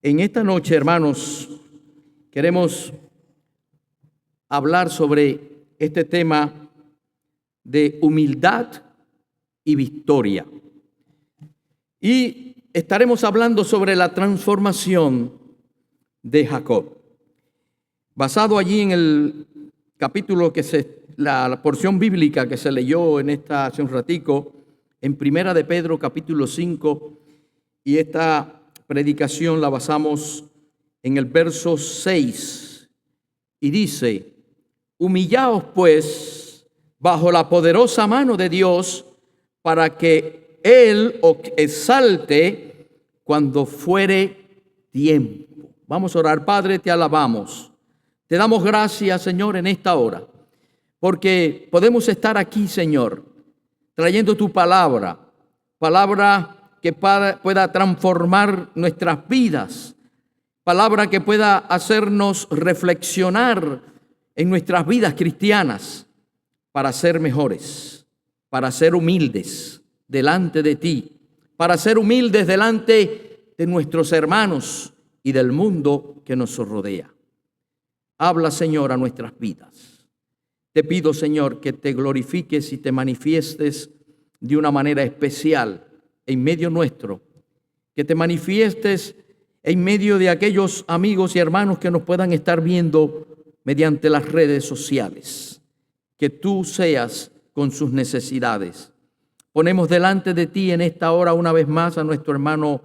En esta noche, hermanos, queremos hablar sobre este tema de humildad y victoria. Y estaremos hablando sobre la transformación de Jacob. Basado allí en el capítulo la porción bíblica que se leyó hace un ratico, en Primera de Pedro, capítulo 5, y esta predicación la basamos en el verso 6, y dice: humillaos pues bajo la poderosa mano de Dios, para que Él os exalte cuando fuere tiempo. Vamos a orar. Padre, te alabamos. Te damos gracias, Señor, en esta hora, porque podemos estar aquí, Señor, trayendo tu palabra que pueda transformar nuestras vidas, palabra que pueda hacernos reflexionar en nuestras vidas cristianas para ser mejores, para ser humildes delante de ti, para ser humildes delante de nuestros hermanos y del mundo que nos rodea. Habla, Señor, a nuestras vidas. Te pido, Señor, que te glorifiques y te manifiestes de una manera especial en medio nuestro, que te manifiestes en medio de aquellos amigos y hermanos que nos puedan estar viendo mediante las redes sociales, que tú seas con sus necesidades. Ponemos delante de ti en esta hora una vez más a nuestro hermano,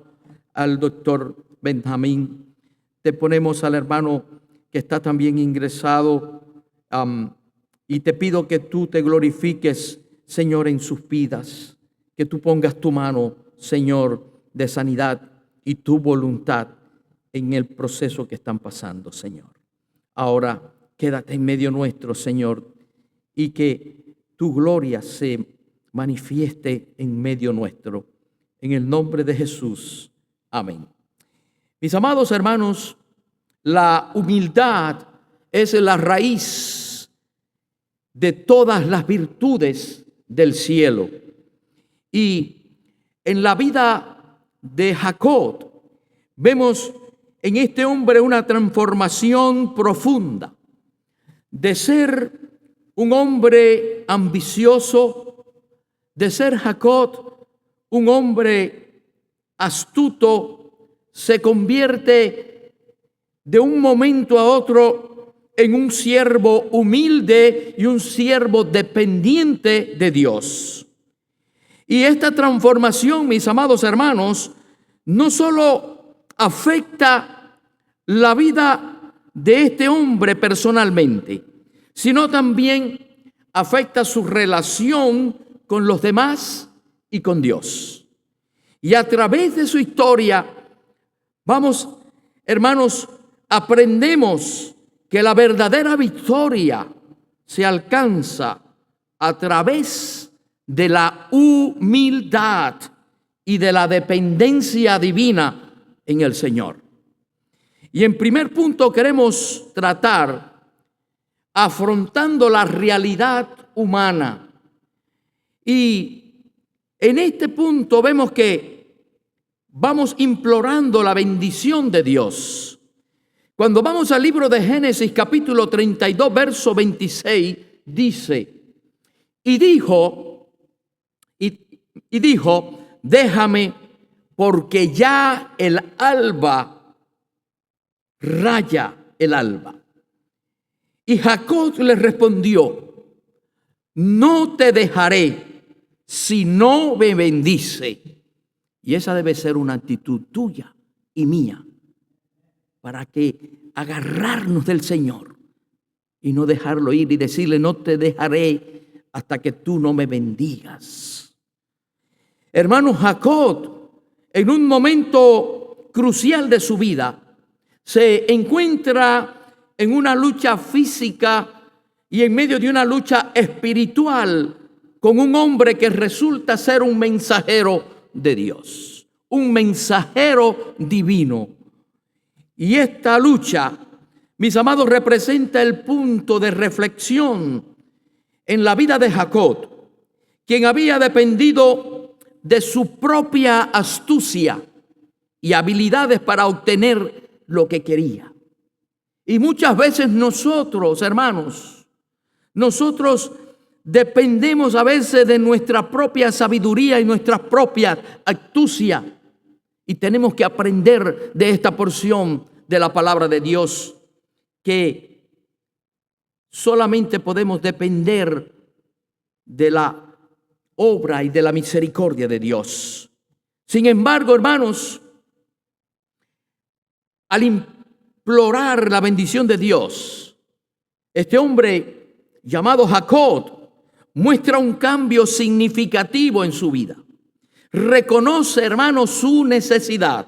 al doctor Benjamín. Te ponemos al hermano que está también ingresado, y te pido que tú te glorifiques, Señor, en sus vidas, que tú pongas tu mano, Señor, de sanidad y tu voluntad en el proceso que están pasando, Señor. Ahora quédate en medio nuestro, Señor, y que tu gloria se manifieste en medio nuestro. En el nombre de Jesús. Amén. Mis amados hermanos, la humildad es la raíz de todas las virtudes del cielo. Y en la vida de Jacob vemos en este hombre una transformación profunda, de ser un hombre ambicioso, de ser Jacob un hombre astuto, se convierte de un momento a otro en un siervo humilde y un siervo dependiente de Dios. Y esta transformación, mis amados hermanos, no solo afecta la vida de este hombre personalmente, sino también afecta su relación con los demás y con Dios. Y a través de su historia, vamos, hermanos, aprendemos que la verdadera victoria se alcanza a través de la humildad y de la dependencia divina en el Señor. Y en primer punto queremos tratar afrontando la realidad humana. Y en este punto vemos que vamos implorando la bendición de Dios. Cuando vamos al libro de Génesis, capítulo 32, verso 26, dice: y dijo, déjame, porque ya el alba raya el alba. Y Jacob le respondió: no te dejaré si no me bendice. Y esa debe ser una actitud tuya y mía, para que agarrarnos del Señor y no dejarlo ir y decirle: no te dejaré hasta que tú no me bendigas. Hermano, Jacob, en un momento crucial de su vida, se encuentra en una lucha física y en medio de una lucha espiritual con un hombre que resulta ser un mensajero de Dios, un mensajero divino. Y esta lucha, mis amados, representa el punto de reflexión en la vida de Jacob, quien había dependido de su propia astucia y habilidades para obtener lo que quería. Y muchas veces nosotros, hermanos, nosotros dependemos a veces de nuestra propia sabiduría y nuestra propia astucia. Y tenemos que aprender de esta porción de la palabra de Dios, que solamente podemos depender de la obra y de la misericordia de Dios. Sin embargo, hermanos, al implorar la bendición de Dios, este hombre llamado Jacob muestra un cambio significativo en su vida. Reconoce, hermanos, su necesidad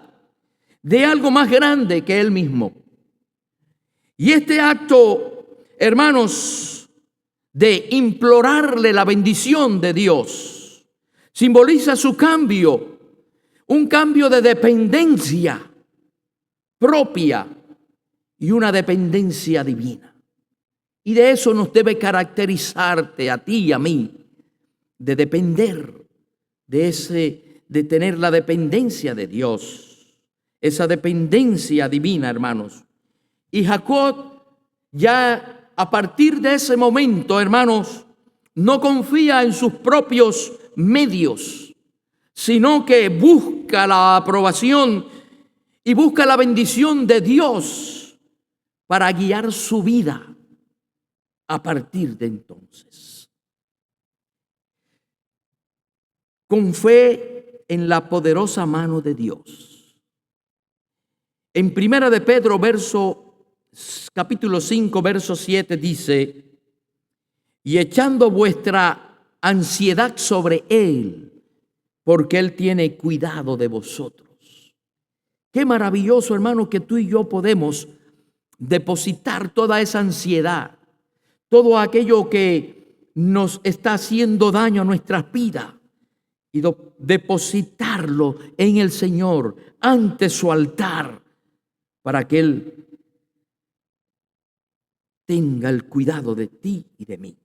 de algo más grande que él mismo. Y este acto, hermanos, de implorarle la bendición de Dios, simboliza su cambio, un cambio de dependencia propia y una dependencia divina. Y de eso nos debe caracterizarte a ti y a mí, de depender de tener la dependencia de Dios, esa dependencia divina, hermanos. Y Jacob, ya a partir de ese momento, hermanos, no confía en sus propios medios, sino que busca la aprobación y busca la bendición de Dios para guiar su vida a partir de entonces. Con fe en la poderosa mano de Dios. En Primera de Pedro, capítulo 5, verso 7 dice: y echando vuestra ansiedad sobre Él, porque Él tiene cuidado de vosotros. Qué maravilloso, hermano, que tú y yo podemos depositar toda esa ansiedad, todo aquello que nos está haciendo daño a nuestras vidas, y depositarlo en el Señor, ante su altar, para que Él tenga el cuidado de ti y de mí.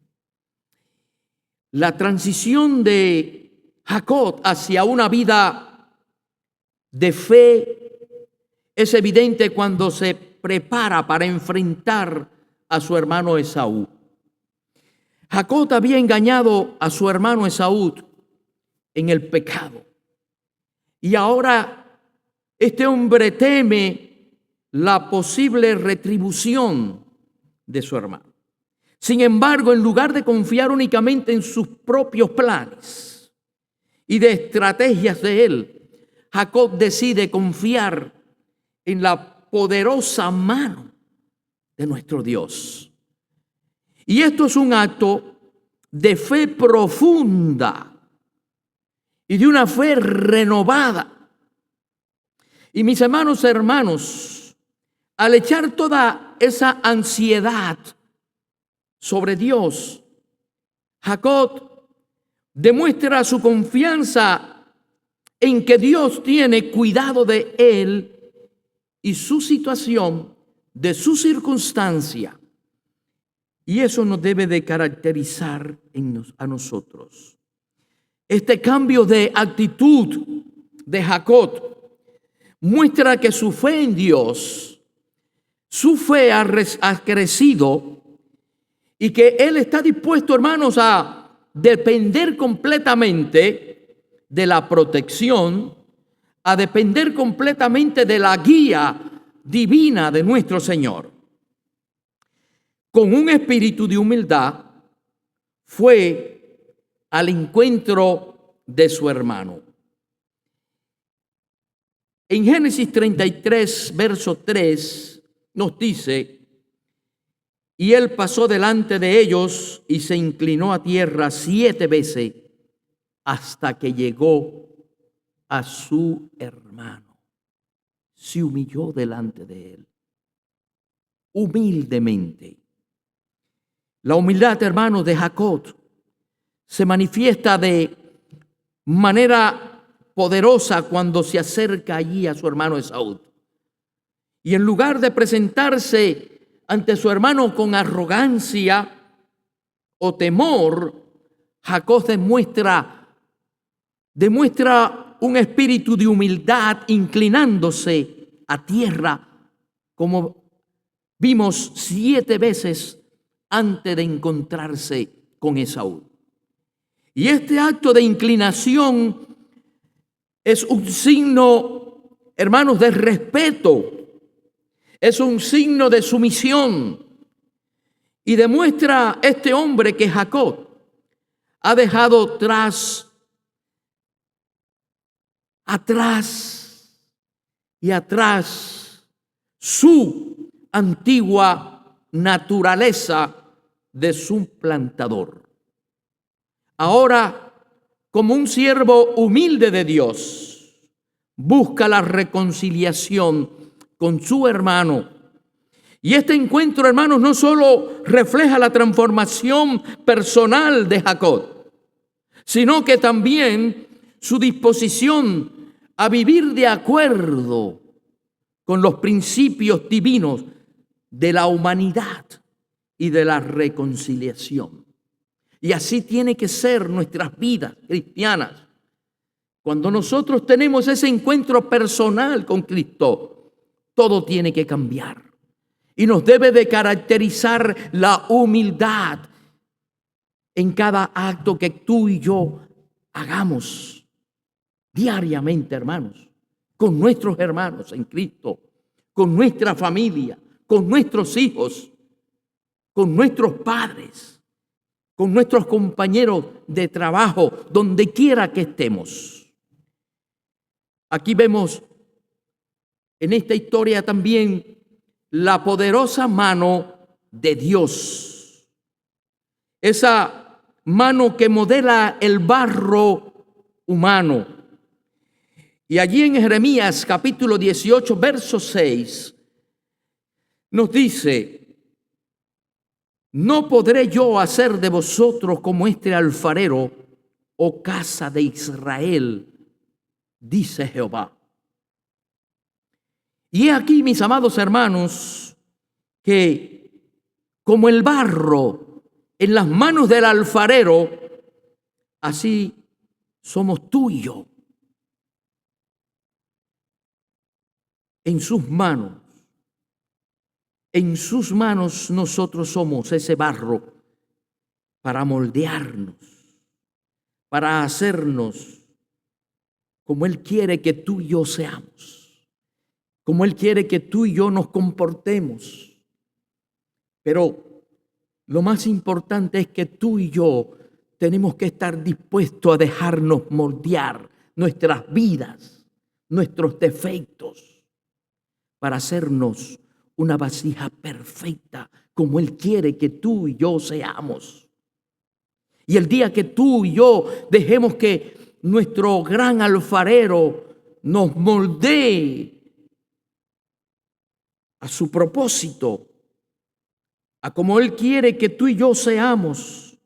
La transición de Jacob hacia una vida de fe es evidente cuando se prepara para enfrentar a su hermano Esaú. Jacob había engañado a su hermano Esaú en el pecado. Y ahora este hombre teme la posible retribución de su hermano. Sin embargo, en lugar de confiar únicamente en sus propios planes y de estrategias de él, Jacob decide confiar en la poderosa mano de nuestro Dios. Y esto es un acto de fe profunda y de una fe renovada. Y mis hermanos, al echar toda esa ansiedad sobre Dios, Jacob demuestra su confianza en que Dios tiene cuidado de él y su situación, de su circunstancia. Y eso nos debe de caracterizar a nosotros. Este cambio de actitud de Jacob muestra que su fe en Dios, su fe ha crecido y que él está dispuesto, hermanos, a depender completamente de la protección, a depender completamente de la guía divina de nuestro Señor. Con un espíritu de humildad fue al encuentro de su hermano. En Génesis 33, verso 3, nos dice: y él pasó delante de ellos y se inclinó a tierra 7 veces hasta que llegó a su hermano. Se humilló delante de él, humildemente. La humildad, hermanos, de Jacob se manifiesta de manera poderosa cuando se acerca allí a su hermano Esaú. Y en lugar de presentarse ante su hermano con arrogancia o temor, Jacob demuestra un espíritu de humildad, inclinándose a tierra, como vimos 7 veces antes de encontrarse con Esaú. Y este acto de inclinación es un signo, hermanos, de respeto, es un signo de sumisión, y demuestra este hombre que Jacob ha dejado atrás su antigua naturaleza de suplantador. Ahora, como un siervo humilde de Dios, busca la reconciliación con su hermano. Y este encuentro, hermanos, no solo refleja la transformación personal de Jacob, sino que también su disposición a vivir de acuerdo con los principios divinos de la humanidad y de la reconciliación. Y así tiene que ser nuestras vidas cristianas. Cuando nosotros tenemos ese encuentro personal con Cristo, todo tiene que cambiar. Y nos debe de caracterizar la humildad en cada acto que tú y yo hagamos diariamente, hermanos, con nuestros hermanos en Cristo, con nuestra familia, con nuestros hijos, con nuestros padres, con nuestros compañeros de trabajo, donde quiera que estemos. Aquí vemos en esta historia también la poderosa mano de Dios. Esa mano que modela el barro humano. Y allí en Jeremías capítulo 18, verso 6, nos dice: no podré yo hacer de vosotros como este alfarero, oh casa de Israel, dice Jehová. Y he aquí, mis amados hermanos, que como el barro en las manos del alfarero, así somos tú y yo en sus manos. En sus manos nosotros somos ese barro para moldearnos, para hacernos como Él quiere que tú y yo seamos, como Él quiere que tú y yo nos comportemos. Pero lo más importante es que tú y yo tenemos que estar dispuestos a dejarnos moldear nuestras vidas, nuestros defectos, para hacernos una vasija perfecta como Él quiere que tú y yo seamos. Y el día que tú y yo dejemos que nuestro gran alfarero nos moldee a su propósito, a como Él quiere que tú y yo seamos,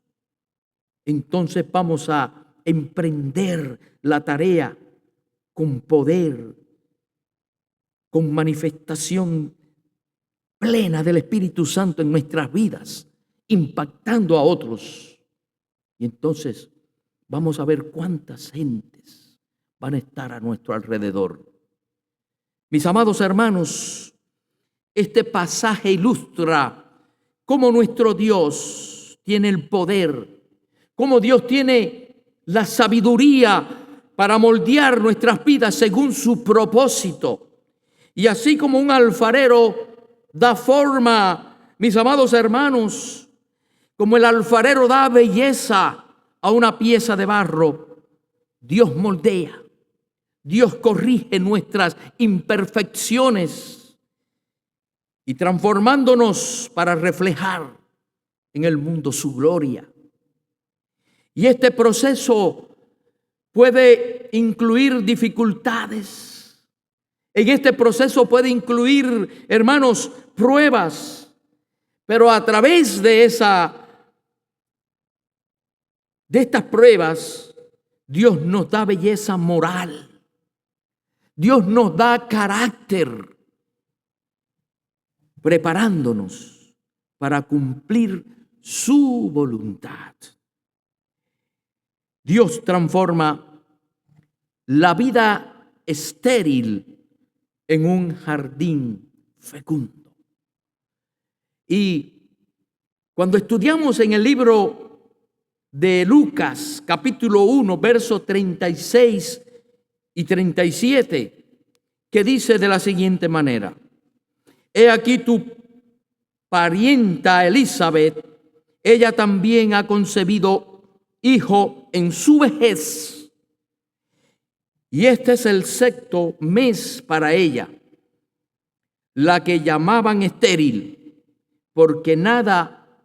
entonces vamos a emprender la tarea con poder, con manifestación plena del Espíritu Santo en nuestras vidas, impactando a otros. Y entonces vamos a ver cuántas gentes van a estar a nuestro alrededor. Mis amados hermanos, este pasaje ilustra cómo nuestro Dios tiene el poder, cómo Dios tiene la sabiduría para moldear nuestras vidas según su propósito. Y así como un alfarero da forma, mis amados hermanos, como el alfarero da belleza a una pieza de barro, Dios moldea, Dios corrige nuestras imperfecciones y transformándonos para reflejar en el mundo su gloria. Y este proceso puede incluir dificultades. En este proceso puede incluir, hermanos, pruebas. Pero a través de estas pruebas, Dios nos da belleza moral. Dios nos da carácter, preparándonos para cumplir su voluntad. Dios transforma la vida estéril en un jardín fecundo. Y cuando estudiamos en el libro de Lucas, capítulo 1, versos 36 y 37, que dice de la siguiente manera: He aquí tu parienta Elizabeth, ella también ha concebido hijo en su vejez, y este es el sexto mes para ella, la que llamaban estéril, porque nada,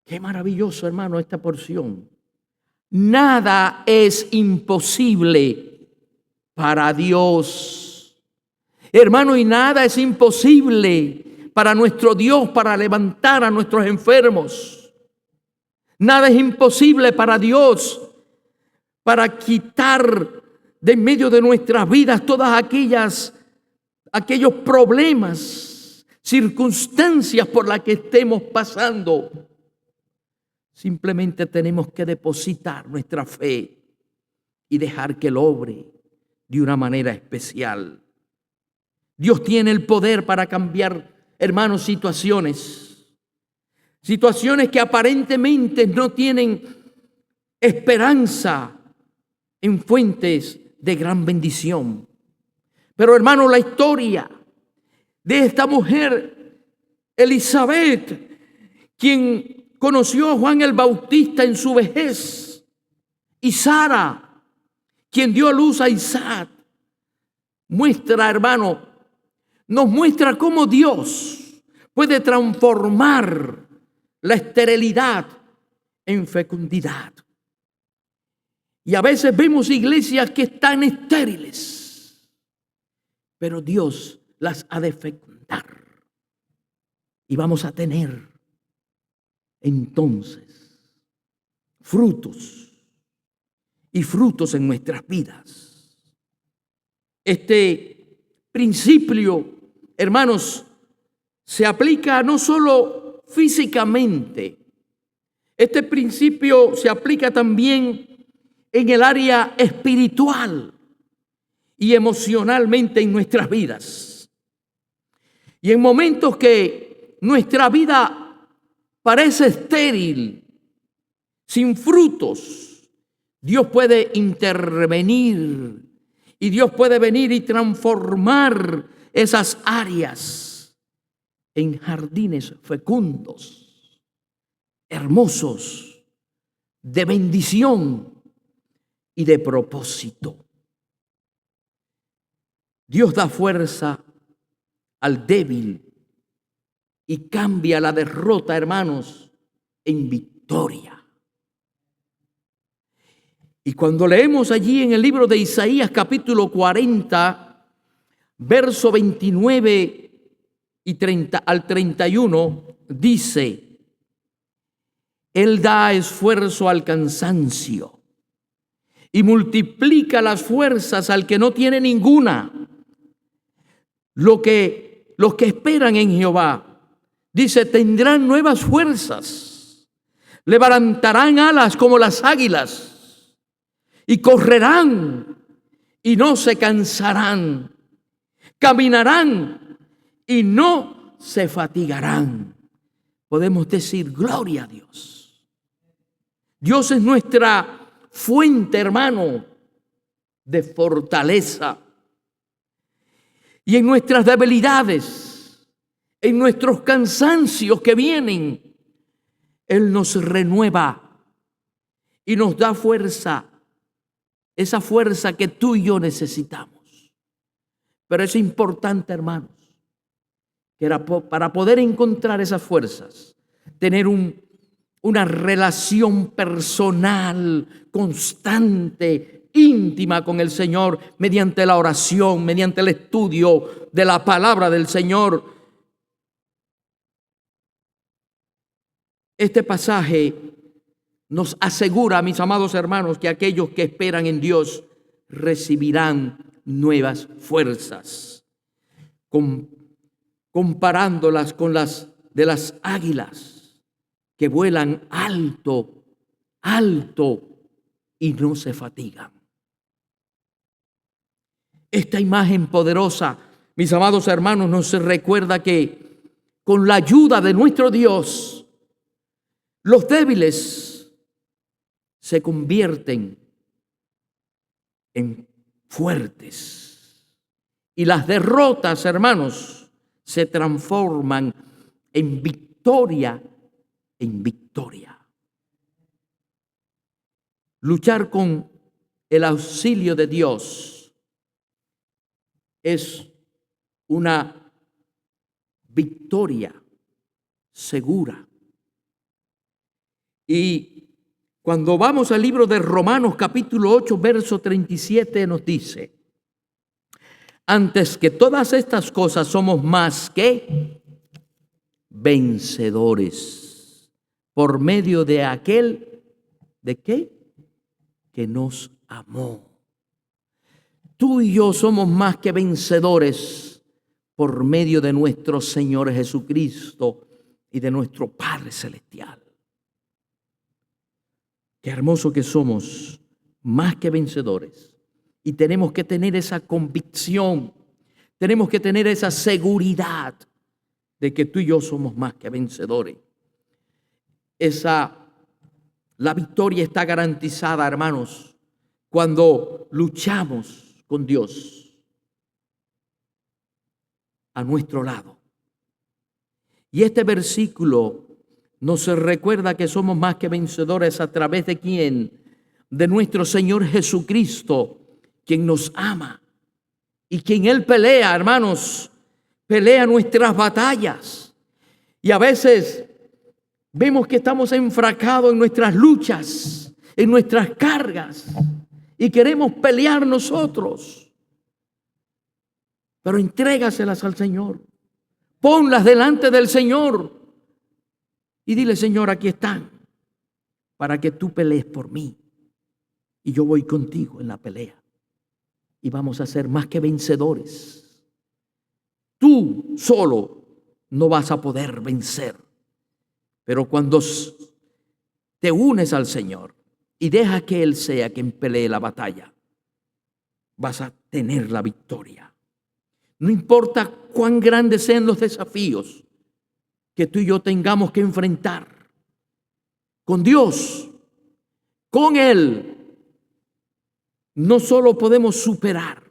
qué maravilloso, hermano, esta porción, nada es imposible para Dios, hermano, y nada es imposible para nuestro Dios para levantar a nuestros enfermos. Nada es imposible para Dios para quitar de en medio de nuestras vidas todas aquellos problemas, circunstancias por las que estemos pasando. Simplemente tenemos que depositar nuestra fe y dejar que Él obre de una manera especial. Dios tiene el poder para cambiar, hermanos, situaciones que aparentemente no tienen esperanza en fuentes de gran bendición. Pero, hermano, la historia de esta mujer, Elizabeth, quien conoció a Juan el Bautista en su vejez, y Sara, quien dio a luz a Isaac, nos muestra cómo Dios puede transformar la esterilidad en fecundidad. Y a veces vemos iglesias que están estériles, pero Dios las ha de fecundar. Y vamos a tener entonces frutos y frutos en nuestras vidas. Este principio, hermanos, se aplica no solo físicamente. Este principio se aplica también en el área espiritual y emocionalmente en nuestras vidas. Y en momentos que nuestra vida parece estéril, sin frutos, Dios puede intervenir y Dios puede venir y transformar esas áreas en jardines fecundos, hermosos, de bendición y de propósito. Dios da fuerza al débil y cambia la derrota, hermanos, en victoria. Y cuando leemos allí en el libro de Isaías capítulo 40, verso 29 y 30 al 31, dice: Él da esfuerzo al cansancio y multiplica las fuerzas al que no tiene ninguna. Los que esperan en Jehová, dice, tendrán nuevas fuerzas, levantarán alas como las águilas y correrán y no se cansarán, caminarán y no se fatigarán. Podemos decir, gloria a Dios. Dios es nuestra fuente, hermano, de fortaleza. Y en nuestras debilidades, en nuestros cansancios que vienen, Él nos renueva y nos da fuerza, esa fuerza que tú y yo necesitamos. Pero es importante, hermanos, que para poder encontrar esas fuerzas, tener una relación personal, constante, íntima con el Señor, mediante la oración, mediante el estudio de la palabra del Señor. Este pasaje nos asegura, mis amados hermanos, que aquellos que esperan en Dios recibirán nuevas fuerzas, comparándolas con las de las águilas que vuelan alto, alto y no se fatigan. Esta imagen poderosa, mis amados hermanos, nos recuerda que con la ayuda de nuestro Dios, los débiles se convierten en fuertes y las derrotas, hermanos, se transforman en victoria, en victoria. Luchar con el auxilio de Dios es una victoria segura. Y cuando vamos al libro de Romanos capítulo 8, verso 37 nos dice: antes que todas estas cosas somos más que vencedores por medio de aquel, ¿de qué? Que nos amó. Tú y yo somos más que vencedores por medio de nuestro Señor Jesucristo y de nuestro Padre Celestial. Qué hermoso que somos más que vencedores. Y tenemos que tener esa convicción, tenemos que tener esa seguridad de que tú y yo somos más que vencedores. La victoria está garantizada, hermanos, cuando luchamos con Dios a nuestro lado. Y este versículo nos recuerda que somos más que vencedores a través de ¿quién? De nuestro Señor Jesucristo, quien nos ama y quien Él pelea, hermanos, pelea nuestras batallas. Y a veces vemos que estamos enfrascados en nuestras luchas, en nuestras cargas, y queremos pelear nosotros. Pero entrégaselas al Señor, ponlas delante del Señor y dile: Señor, aquí están, para que tú pelees por mí. Y yo voy contigo en la pelea. Y vamos a ser más que vencedores. Tú solo no vas a poder vencer. Pero cuando te unes al Señor y deja que Él sea quien pelee la batalla, vas a tener la victoria. No importa cuán grandes sean los desafíos que tú y yo tengamos que enfrentar. Con Dios, con Él, no solo podemos superar.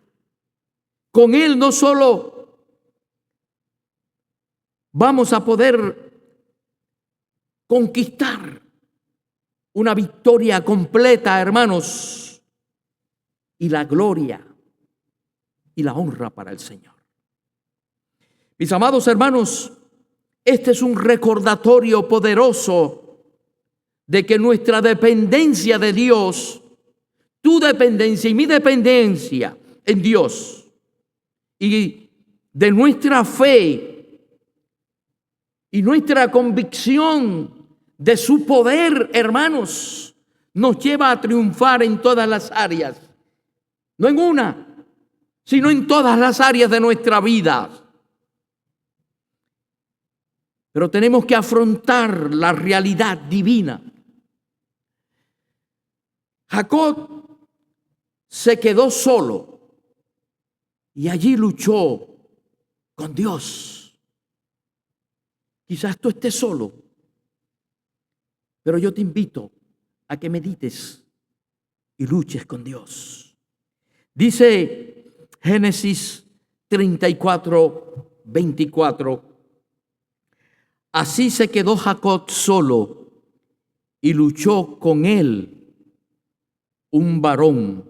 Con Él no solo vamos a poder conquistar una victoria completa, hermanos, y la gloria y la honra para el Señor. Mis amados hermanos, este es un recordatorio poderoso de que nuestra dependencia de Dios, tu dependencia y mi dependencia en Dios, y de nuestra fe y nuestra convicción de su poder, hermanos, nos lleva a triunfar en todas las áreas. No en una, sino en todas las áreas de nuestra vida. Pero tenemos que afrontar la realidad divina. Jacob se quedó solo y allí luchó con Dios. Quizás tú estés solo, pero yo te invito a que medites y luches con Dios. Dice Génesis 34, 24. Así se quedó Jacob solo y luchó con él un varón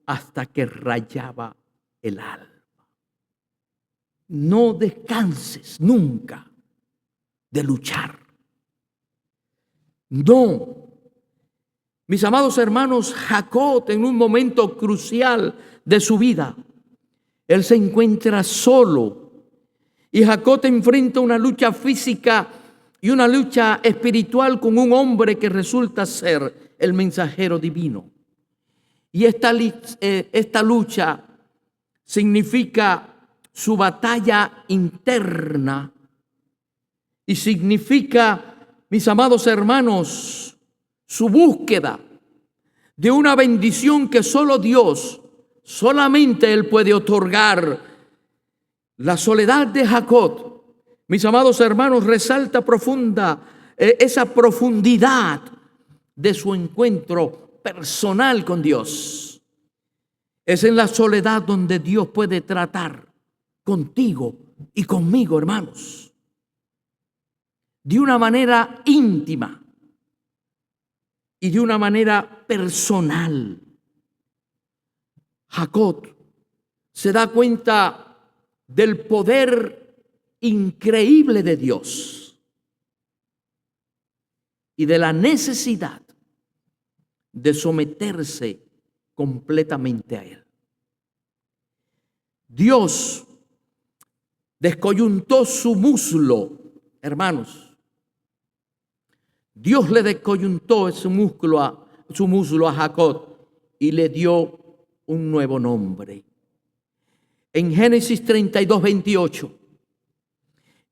hasta que rayaba el alba. No descanses nunca de luchar. No. Mis amados hermanos, Jacob en un momento crucial de su vida, él se encuentra solo. Y Jacob enfrenta una lucha física y una lucha espiritual con un hombre que resulta ser el mensajero divino. Y esta lucha significa su batalla interna y significa, mis amados hermanos, su búsqueda de una bendición que solo Dios, Solamente Él puede otorgar. La soledad de Jacob, mis amados hermanos, resalta esa profundidad de su encuentro personal con Dios. Es en la soledad donde Dios puede tratar contigo y conmigo, hermanos, de una manera íntima y de una manera personal. Jacob se da cuenta del poder increíble de Dios y de la necesidad de someterse completamente a Él. Dios descoyuntó su muslo, hermanos. Dios le descoyuntó su muslo a Jacob y le dio un nuevo nombre. En Génesis 32:28,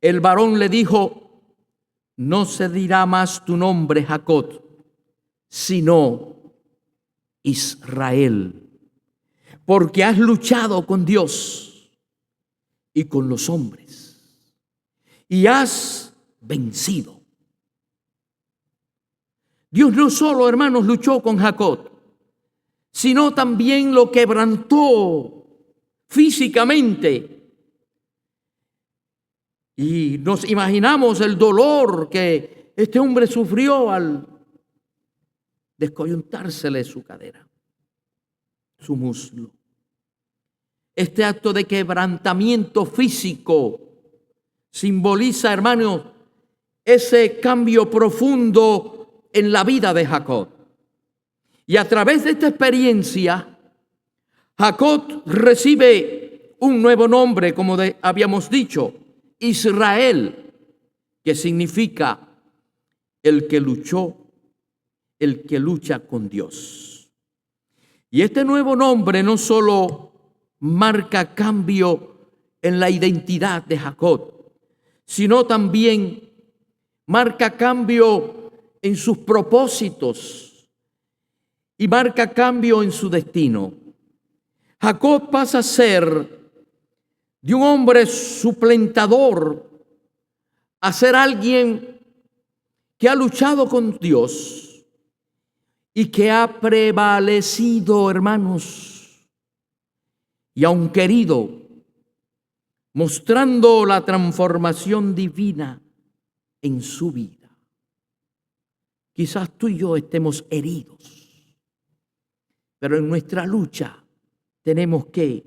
el varón le dijo: no se dirá más tu nombre Jacob, sino Israel, porque has luchado con Dios y con los hombres y has vencido. Dios no solo, hermanos, luchó con Jacob, sino también lo quebrantó físicamente. Y nos imaginamos el dolor que este hombre sufrió al descoyuntársele su cadera, su muslo. Este acto de quebrantamiento físico simboliza, hermanos, ese cambio profundo en la vida de Jacob. Y a través de esta experiencia, Jacob recibe un nuevo nombre, como habíamos dicho, Israel, que significa el que luchó, el que lucha con Dios. Y este nuevo nombre no solo marca cambio en la identidad de Jacob, sino también marca cambio en sus propósitos y marca cambio en su destino. Jacob pasa a ser de un hombre suplantador a ser alguien que ha luchado con Dios y que ha prevalecido, hermanos, y aun querido, mostrando la transformación divina en su vida. Quizás tú y yo estemos heridos, pero en nuestra lucha tenemos que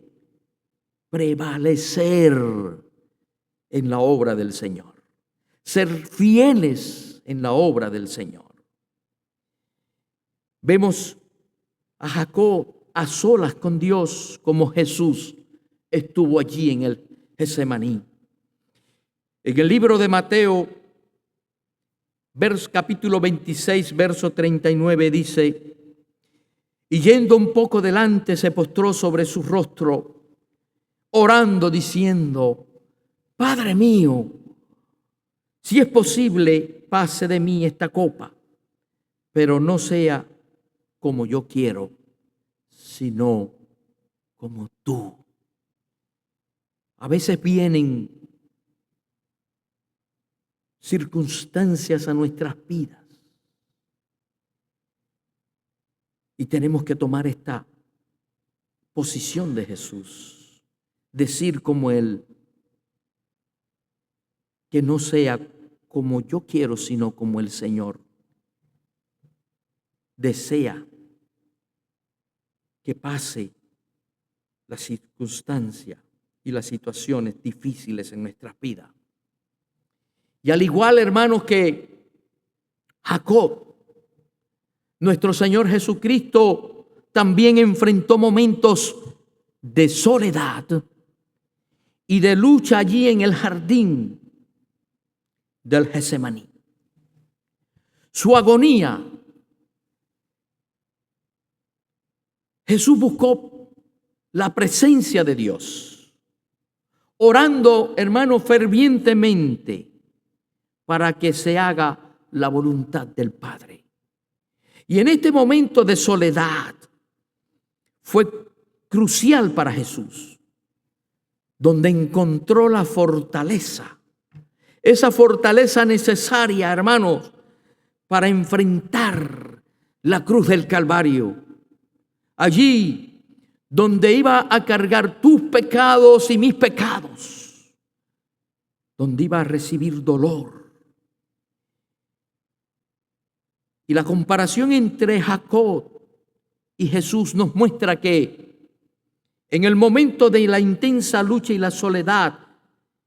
prevalecer en la obra del Señor, ser fieles en la obra del Señor. Vemos a Jacob a solas con Dios, como Jesús estuvo allí en el Getsemaní. En el libro de Mateo, capítulo 26, verso 39, dice: y yendo un poco delante, se postró sobre su rostro, orando, diciendo: Padre mío, si es posible, pase de mí esta copa, pero no sea como yo quiero, sino como tú. A veces vienen circunstancias a nuestras vidas y tenemos que tomar esta posición de Jesús, decir como Él, que no sea como yo quiero, sino como el Señor desea que pase la circunstancia y las situaciones difíciles en nuestras vidas. Y al igual, hermanos, que Jacob, nuestro Señor Jesucristo también enfrentó momentos de soledad y de lucha allí en el jardín del Getsemaní. Su agonía, Jesús buscó la presencia de Dios, orando, hermano, fervientemente para que se haga la voluntad del Padre. Y en este momento de soledad fue crucial para Jesús, donde encontró la fortaleza, esa fortaleza necesaria, hermanos, para enfrentar la cruz del Calvario. Allí donde iba a cargar tus pecados y mis pecados, donde iba a recibir dolor. Y la comparación entre Jacob y Jesús nos muestra que en el momento de la intensa lucha y la soledad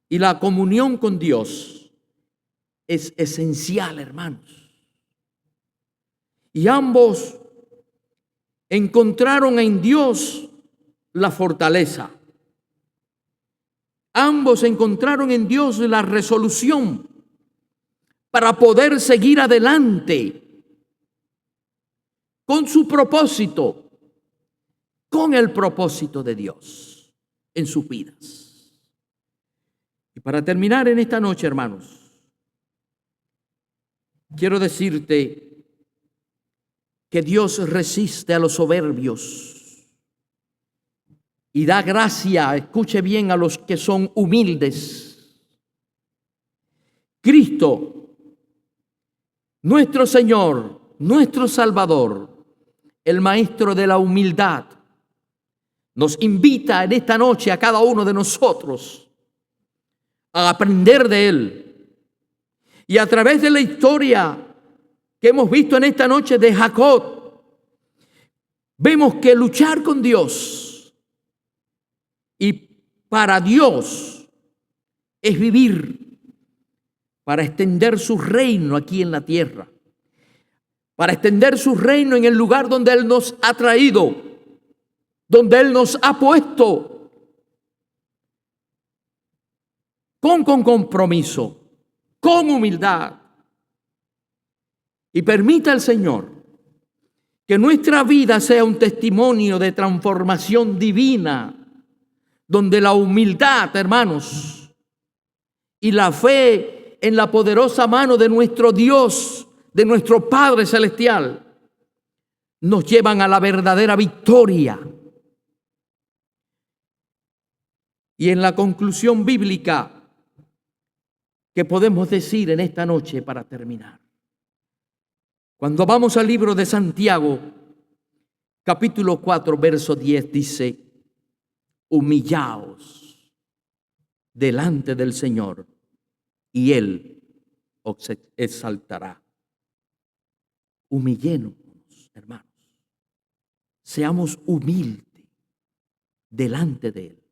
y la comunión con Dios es esencial, hermanos. Y ambos encontraron en Dios la fortaleza. Ambos encontraron en Dios la resolución para poder seguir adelante con su propósito, con el propósito de Dios en sus vidas. Y para terminar en esta noche, hermanos, quiero decirte que Dios resiste a los soberbios y da gracia, escuche bien, a los que son humildes. Cristo, nuestro Señor, nuestro Salvador, el Maestro de la humildad, nos invita en esta noche a cada uno de nosotros a aprender de Él. Y a través de la historia que hemos visto en esta noche de Jacob, vemos que luchar con Dios y para Dios es vivir para extender su reino aquí en la tierra, para extender su reino en el lugar donde Él nos ha traído, donde Él nos ha puesto, con compromiso, con humildad. Y permita al Señor que nuestra vida sea un testimonio de transformación divina, donde la humildad, hermanos, y la fe en la poderosa mano de nuestro Dios, de nuestro Padre Celestial, nos llevan a la verdadera victoria. Y en la conclusión bíblica que podemos decir en esta noche para terminar, cuando vamos al libro de Santiago, capítulo 4, verso 10, dice: humillaos delante del Señor y Él os exaltará. Humillémonos, hermanos. Seamos humildes delante de Él,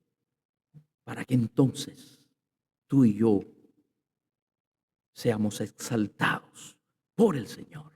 para que entonces tú y yo seamos exaltados por el Señor.